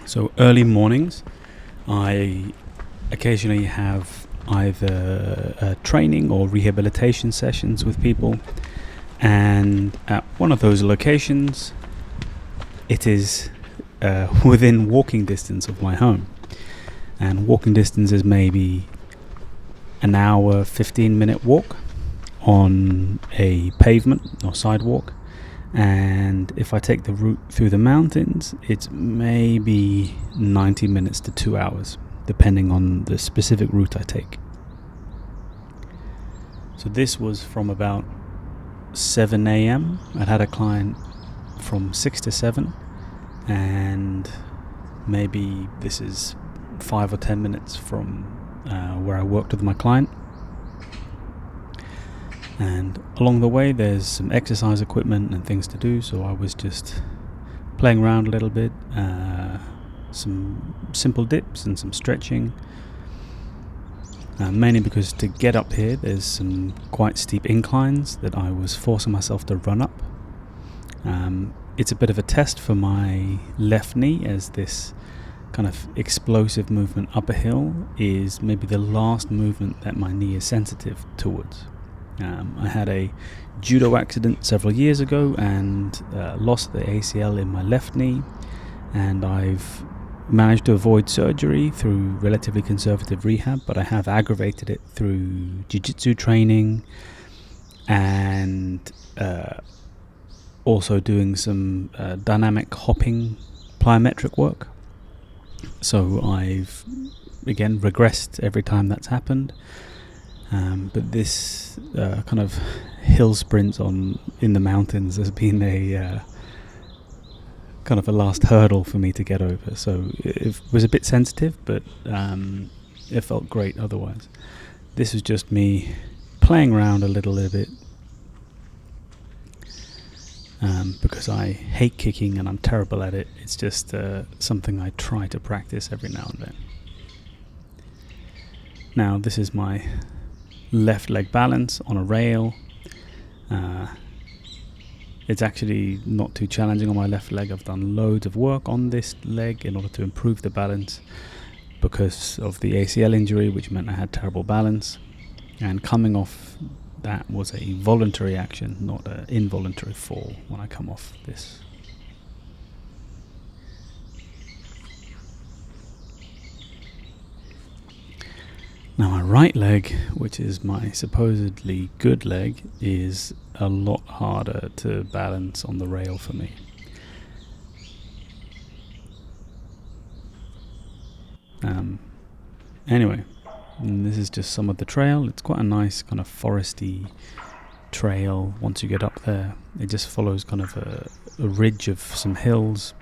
So early mornings, I occasionally have either training or rehabilitation sessions with people, and at one of those locations, it is within walking distance of my home. And walking distance is maybe an hour, 15-minute walk on a pavement or sidewalk. And if I take the route through the mountains, it's maybe 90 minutes to 2 hours, depending on the specific route I take. So this was from about 7 a.m. I'd had a client from 6 to 7, and maybe this is 5 or 10 minutes from where I worked with my client. And along the way there's some exercise equipment and things to do, so I was just playing around a little bit, some simple dips and some stretching, mainly because to get up here there's some quite steep inclines that I was forcing myself to run up. It's a bit of a test for my left knee, as this kind of explosive movement up a hill is maybe the last movement that my knee is sensitive towards. I had a judo accident several years ago and lost the ACL in my left knee, and I've managed to avoid surgery through relatively conservative rehab, but I have aggravated it through jiu-jitsu training and also doing some dynamic hopping plyometric work. So I've again regressed every time that's happened. But this kind of hill sprint in the mountains has been a kind of a last hurdle for me to get over. So it was a bit sensitive, but it felt great otherwise. This was just me playing around a little bit, because I hate kicking and I'm terrible at it. It's just something I try to practice every now and then. Now this is my left leg balance on a rail. It's actually not too challenging on my left leg. I've done loads of work on this leg in order to improve the balance because of the ACL injury, which meant I had terrible balance, and coming off that was a voluntary action, not an involuntary fall when I come off this. Now my right leg, which is my supposedly good leg, is a lot harder to balance on the rail for me. Anyway, this is just some of the trail. It's quite a nice kind of foresty trail. Once you get up there, it just follows kind of a ridge of some hills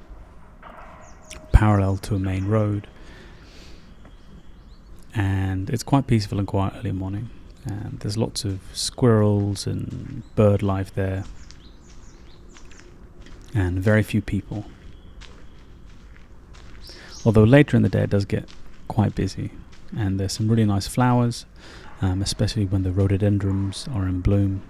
parallel to a main road. And it's quite peaceful and quiet early morning, and there's lots of squirrels and bird life there, and very few people, although later in the day it does get quite busy, and there's some really nice flowers, especially when the rhododendrons are in bloom.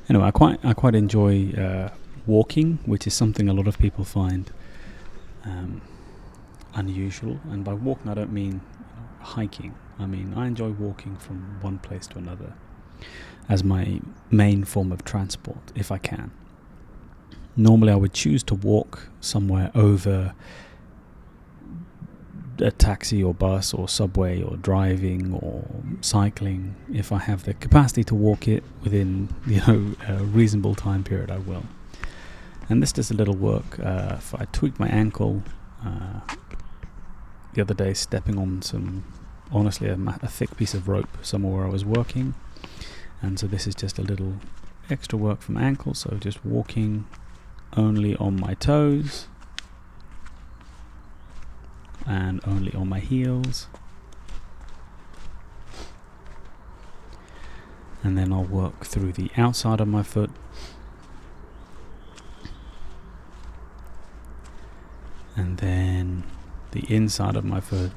Anyway, I quite enjoy walking, which is something a lot of people find unusual. And by walking I don't mean hiking. I mean I enjoy walking from one place to another as my main form of transport if I can. Normally I would choose to walk somewhere over a taxi or bus or subway or driving or cycling. If I have the capacity to walk it within a reasonable time period, I will. And this does a little work. I tweaked my ankle the other day stepping on honestly a thick piece of rope somewhere where I was working, and so this is just a little extra work from ankle. So just walking only on my toes and only on my heels, and then I'll work through the outside of my foot, and then the inside of my foot,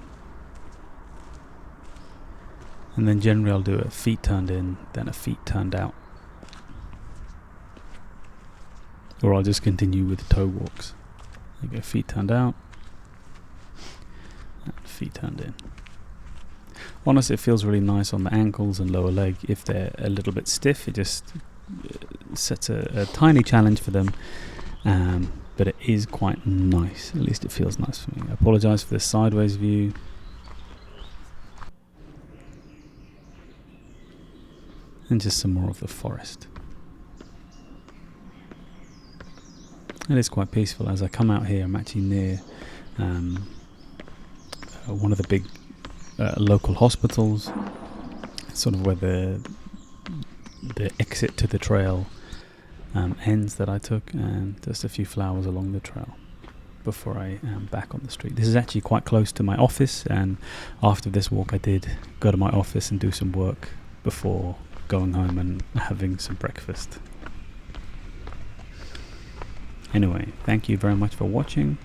and then generally I'll do a feet turned in, then a feet turned out. or I'll just continue with the toe walks. There you go, feet turned out, and feet turned in. Honestly, it feels really nice on the ankles and lower leg. If they're a little bit stiff, it just sets a tiny challenge for them, but it is quite nice. At least it feels nice for me. I apologise for this sideways view. And just some more of the forest. It is quite peaceful. As I come out here, I'm actually near one of the big local hospitals. It's sort of where the exit to the trail ends that I took, and just a few flowers along the trail before I am back on the street. This is actually quite close to my office, and after this walk I did go to my office and do some work before going home and having some breakfast. Anyway, thank you very much for watching.